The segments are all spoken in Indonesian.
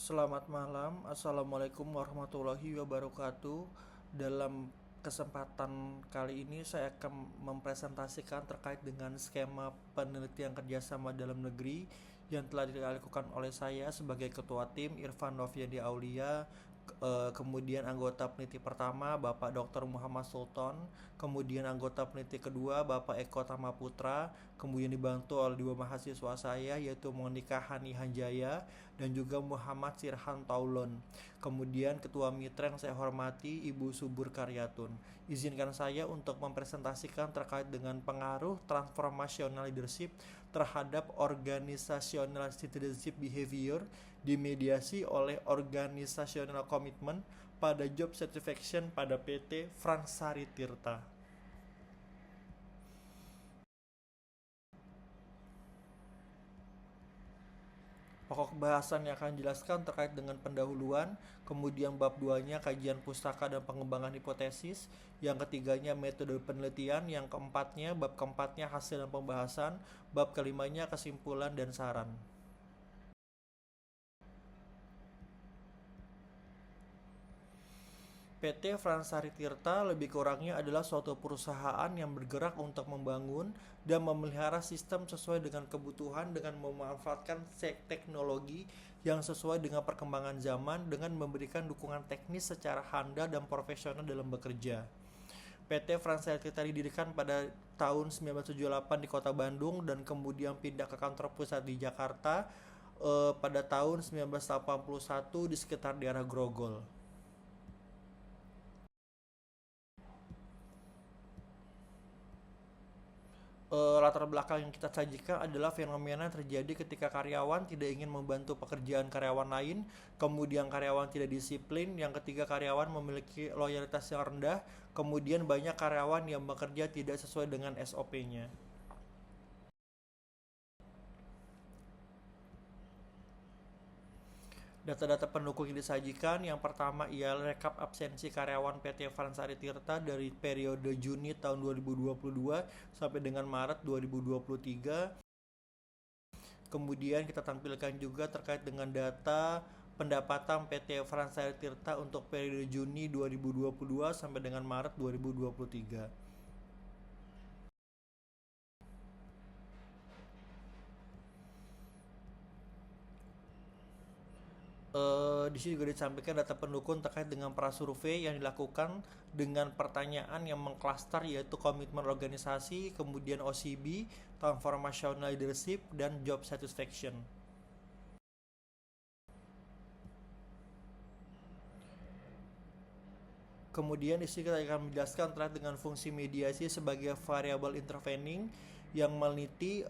Selamat malam, Assalamualaikum warahmatullahi wabarakatuh. Dalam kesempatan kali ini saya akan mempresentasikan terkait dengan skema penelitian kerjasama dalam negeri yang telah dilakukan oleh saya sebagai ketua tim Irfan Noviandi Aulia, kemudian anggota peneliti pertama Bapak Dr. Muhammad Sultan, kemudian anggota peneliti kedua Bapak Eko Tamaputra, kemudian dibantu oleh dua mahasiswa saya yaitu Monika Hani Hanjaya dan juga Muhammad Sirhan Taulon. Kemudian ketua mitra yang saya hormati Ibu Subur Karyatun. Izinkan saya untuk mempresentasikan terkait dengan pengaruh transformational leadership terhadap organizational citizenship behavior dimediasi oleh organizational commitment pada job satisfaction pada PT Fransari Tirta. Pokok bahasan yang akan dijelaskan terkait dengan pendahuluan, kemudian bab 2-nya kajian pustaka dan pengembangan hipotesis, yang ketiganya metode penelitian, yang keempatnya bab keempatnya hasil dan pembahasan, bab kelimanya kesimpulan dan saran. PT Fransari Tirta lebih kurangnya adalah suatu perusahaan yang bergerak untuk membangun dan memelihara sistem sesuai dengan kebutuhan dengan memanfaatkan teknologi yang sesuai dengan perkembangan zaman dengan memberikan dukungan teknis secara handal dan profesional dalam bekerja. PT Fransari Tirta didirikan pada tahun 1978 di Kota Bandung dan kemudian pindah ke kantor pusat di Jakarta pada tahun 1981 di sekitar daerah Grogol. Latar belakang yang kita sajikan adalah fenomena yang terjadi ketika karyawan tidak ingin membantu pekerjaan karyawan lain, kemudian karyawan tidak disiplin, yang ketiga karyawan memiliki loyalitas yang rendah, kemudian banyak karyawan yang bekerja tidak sesuai dengan SOP-nya. Data-data pendukung yang disajikan, yang pertama ialah rekap absensi karyawan PT Fransari Tirta dari periode Juni tahun 2022 sampai dengan Maret 2023. Kemudian kita tampilkan juga terkait dengan data pendapatan PT Fransari Tirta untuk periode Juni 2022 sampai dengan Maret 2023. Di sini juga disampaikan data pendukung terkait dengan prasurvei yang dilakukan dengan pertanyaan yang mengklaster yaitu komitmen organisasi, kemudian OCB, transformational leadership, dan job satisfaction. Kemudian di sini kita akan menjelaskan terkait dengan fungsi mediasi sebagai variabel intervening yang meneliti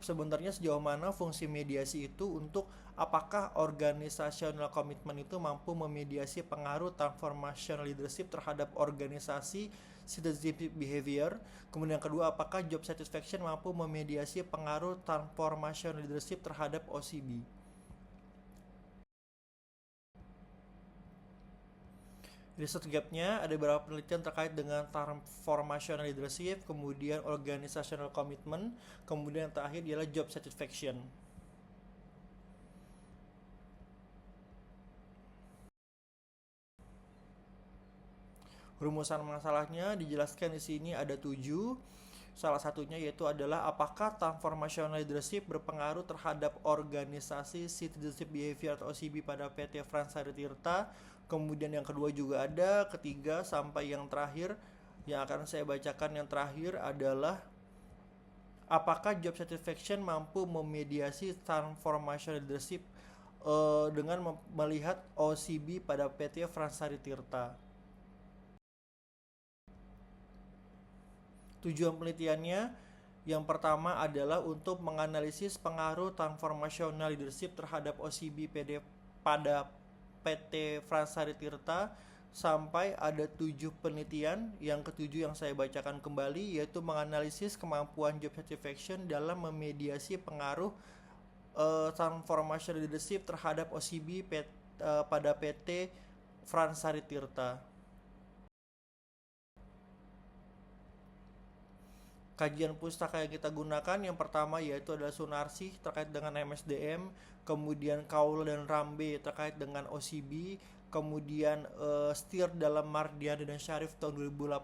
sebenarnya sejauh mana fungsi mediasi itu untuk apakah organizational commitment itu mampu memediasi pengaruh transformational leadership terhadap organisasi citizenship behavior. Kemudian yang kedua, apakah job satisfaction mampu memediasi pengaruh transformational leadership terhadap OCB. Research gap-nya ada beberapa penelitian terkait dengan transformational leadership, kemudian organizational commitment, kemudian yang terakhir ialah job satisfaction. Rumusan masalahnya dijelaskan di sini ada 7. Salah satunya yaitu adalah apakah transformational leadership berpengaruh terhadap organisasi citizenship behavior atau OCB pada PT Fransari Tirta. Kemudian yang kedua juga ada, ketiga sampai yang terakhir yang akan saya bacakan yang terakhir adalah apakah job satisfaction mampu memediasi transformational leadership dengan melihat OCB pada PT Fransari Tirta. Tujuan penelitiannya yang pertama adalah untuk menganalisis pengaruh transformational leadership terhadap OCB pada PT Fransari Tirta sampai ada 7 penelitian. Yang ketujuh yang saya bacakan kembali yaitu menganalisis kemampuan job satisfaction dalam memediasi pengaruh transformational leadership terhadap OCB pada PT Fransari Tirta. Kajian pustaka yang kita gunakan yang pertama yaitu adalah Sunarsih terkait dengan MSDM, kemudian Kaul dan Rambe terkait dengan OCB, kemudian Stir dalam Mardian dan Syarif tahun 2018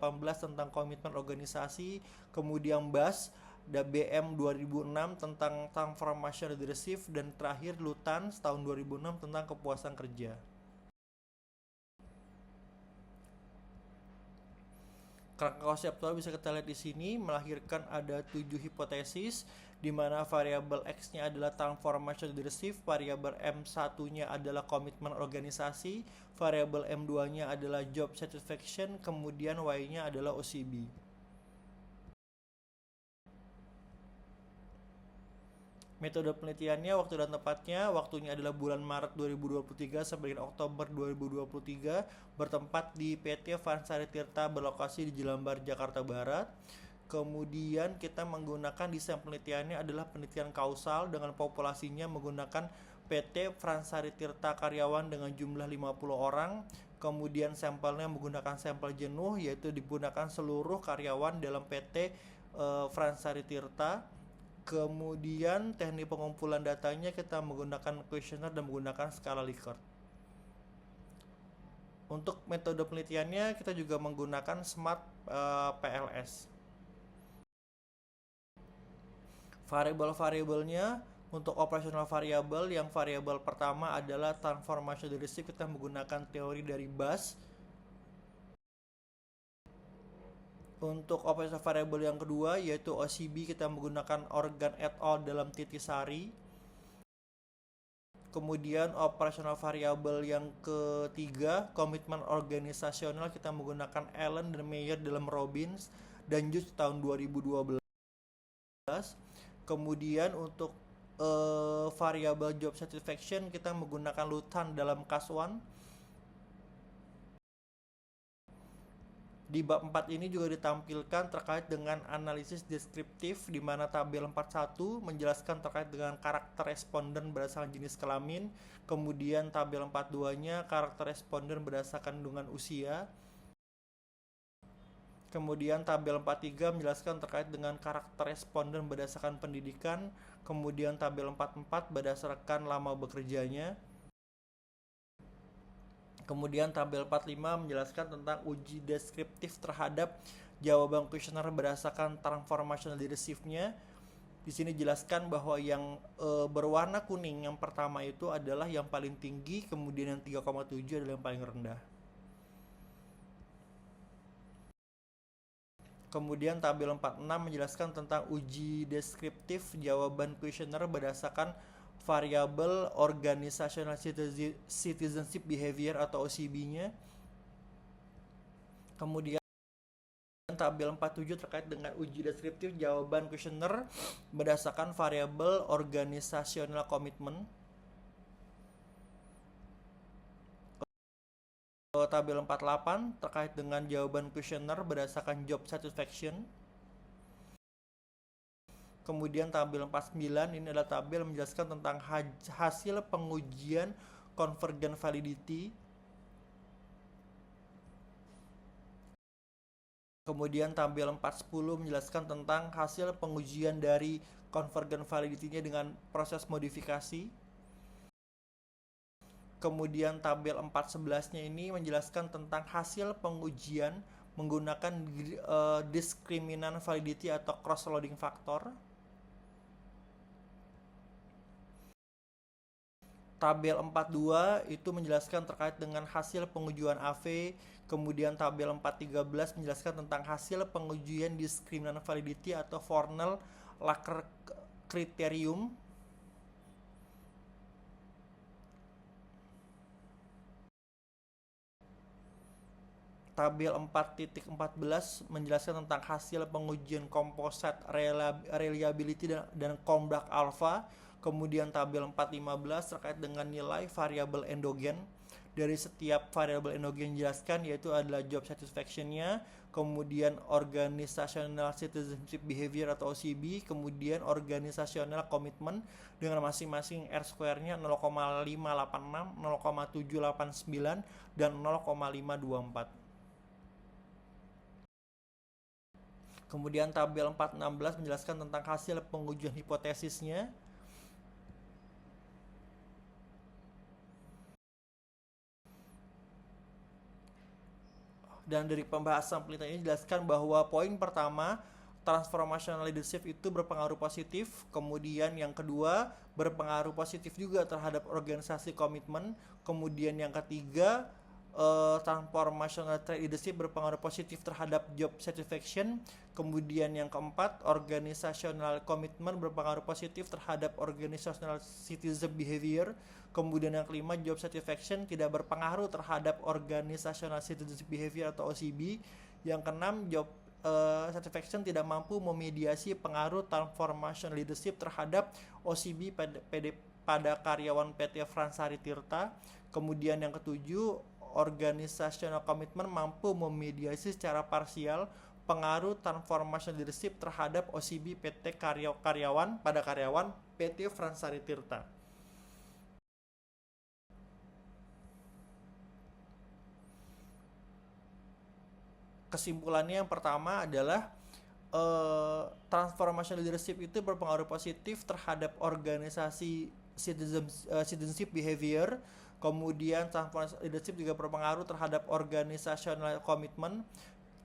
tentang komitmen organisasi, kemudian BAS dan BM 2006 tentang transformation leadership, dan terakhir Lutan tahun 2006 tentang kepuasan kerja. Kerangka konseptual bisa kita lihat di sini melahirkan ada 7 hipotesis di mana variabel X-nya adalah transformation leadership, variabel M1-nya adalah komitmen organisasi, variabel M2-nya adalah job satisfaction, kemudian Y-nya adalah OCB. Metode penelitiannya, waktu dan tempatnya, waktunya adalah bulan Maret 2023 sampai dengan Oktober 2023, bertempat di PT Vansari Tirta berlokasi di Jelambar, Jakarta Barat. Kemudian kita menggunakan desain penelitiannya adalah penelitian kausal dengan populasinya menggunakan PT Vansari Tirta karyawan dengan jumlah 50 orang. Kemudian sampelnya menggunakan sampel jenuh, yaitu digunakan seluruh karyawan dalam PT Vansari Tirta. Kemudian teknik pengumpulan datanya kita menggunakan kuesioner dan menggunakan skala Likert. Untuk metode penelitiannya kita juga menggunakan SMART PLS. Variabel-variabelnya, untuk operasional variabel, yang variabel pertama adalah transformation leadership, kita menggunakan teori dari BAS. Untuk operasional variabel yang kedua yaitu OCB, kita menggunakan Organ et al. Dalam Titisari. Kemudian operasional variabel yang ketiga, komitmen organisasional, kita menggunakan Allen dan Meyer dalam Robbins dan Judge tahun 2012. Kemudian untuk variabel job satisfaction kita menggunakan Lutan dalam Kaswan. Di bab 4 ini juga ditampilkan terkait dengan analisis deskriptif, di mana tabel 41 menjelaskan terkait dengan karakter responden berdasarkan jenis kelamin, kemudian tabel 42-nya karakter responden berdasarkan dengan usia. Kemudian tabel 43 menjelaskan terkait dengan karakter responden berdasarkan pendidikan, kemudian tabel 44 berdasarkan lama bekerjanya. Kemudian tabel 45 menjelaskan tentang uji deskriptif terhadap jawaban kuesioner berdasarkan transformational leadership-nya. Di sini jelaskan bahwa yang berwarna kuning yang pertama itu adalah yang paling tinggi, kemudian yang 3,7 adalah yang paling rendah. Kemudian tabel 46 menjelaskan tentang uji deskriptif jawaban kuesioner berdasarkan variabel organizational citizenship behavior atau OCB-nya. Kemudian tabel 47 terkait dengan uji deskriptif jawaban kuesioner berdasarkan variabel organizational commitment. Tabel 48 terkait dengan jawaban kuesioner berdasarkan job satisfaction. Kemudian tabel 49 ini adalah tabel menjelaskan tentang hasil pengujian convergent validity. Kemudian tabel 410 menjelaskan tentang hasil pengujian dari convergent validity-nya dengan proses modifikasi. Kemudian tabel 411-nya ini menjelaskan tentang hasil pengujian menggunakan diskriminan validity atau cross-loading factor. Tabel 42 itu menjelaskan terkait dengan hasil pengujian AV. Kemudian tabel 413 menjelaskan tentang hasil pengujian diskriminan validity atau Fornell-Lacker kriterium. Tabel 4.14 menjelaskan tentang hasil pengujian composite reliability dan Cronbach alpha. Kemudian tabel 415 terkait dengan nilai variabel endogen. Dari setiap variabel endogen dijelaskan yaitu adalah job satisfaction-nya, kemudian organizational citizenship behavior atau OCB, kemudian organizational commitment dengan masing-masing R square-nya 0,586, 0,789 dan 0,524. Kemudian tabel 416 menjelaskan tentang hasil pengujian hipotesisnya. Dan dari pembahasan penelitian ini dijelaskan bahwa poin pertama, transformational leadership itu berpengaruh positif. Kemudian yang kedua, berpengaruh positif juga terhadap organisasi komitmen. Kemudian yang ketiga, transformational leadership berpengaruh positif terhadap job satisfaction. Kemudian yang keempat, organizational commitment berpengaruh positif terhadap organizational citizen behavior. Kemudian yang kelima, job satisfaction tidak berpengaruh terhadap organizational citizen behavior atau OCB. Yang keenam, job satisfaction tidak mampu memediasi pengaruh transformation leadership terhadap OCB pada karyawan PT Fransari Tirta. Kemudian yang ketujuh, organizational commitment mampu memediasi secara parsial pengaruh transformation leadership terhadap OCB PT karyawan pada karyawan PT Fransari Tirta. Kesimpulannya yang pertama adalah transformation leadership itu berpengaruh positif terhadap organisasi citizenship behavior. Kemudian transformation leadership juga berpengaruh terhadap organizational commitment.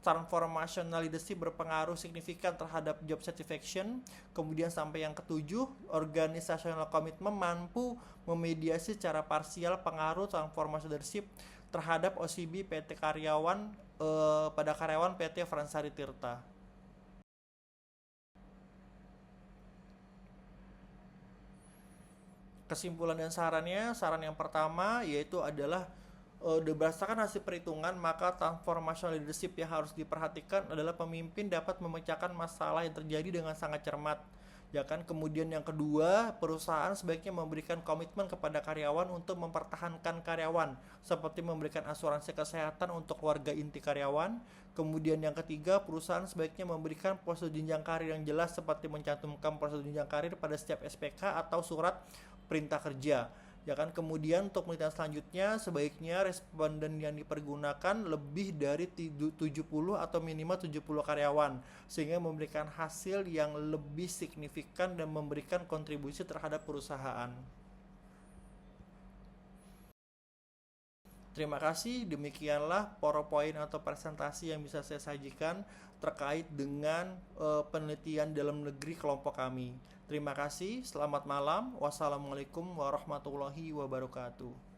Transformational leadership berpengaruh signifikan terhadap job satisfaction. Kemudian sampai yang ketujuh, organizational commitment mampu memediasi secara parsial pengaruh transformational leadership terhadap OCB PT karyawan pada karyawan PT Fransari Tirta. Kesimpulan dan sarannya, saran yang pertama yaitu adalah berdasarkan hasil perhitungan, maka transformational leadership yang harus diperhatikan adalah pemimpin dapat memecahkan masalah yang terjadi dengan sangat cermat. Ya kan? Kemudian yang kedua, perusahaan sebaiknya memberikan komitmen kepada karyawan untuk mempertahankan karyawan, seperti memberikan asuransi kesehatan untuk warga inti karyawan. Kemudian yang ketiga, perusahaan sebaiknya memberikan prosedur jenjang karir yang jelas, seperti mencantumkan prosedur jenjang karir pada setiap SPK atau surat perintah kerja. Ya kan, kemudian untuk penelitian selanjutnya sebaiknya responden yang dipergunakan lebih dari 70 atau minimal 70 karyawan sehingga memberikan hasil yang lebih signifikan dan memberikan kontribusi terhadap perusahaan. Terima kasih, demikianlah PowerPoint atau presentasi yang bisa saya sajikan terkait dengan penelitian dalam negeri kelompok kami. Terima kasih, selamat malam. Wassalamualaikum warahmatullahi wabarakatuh.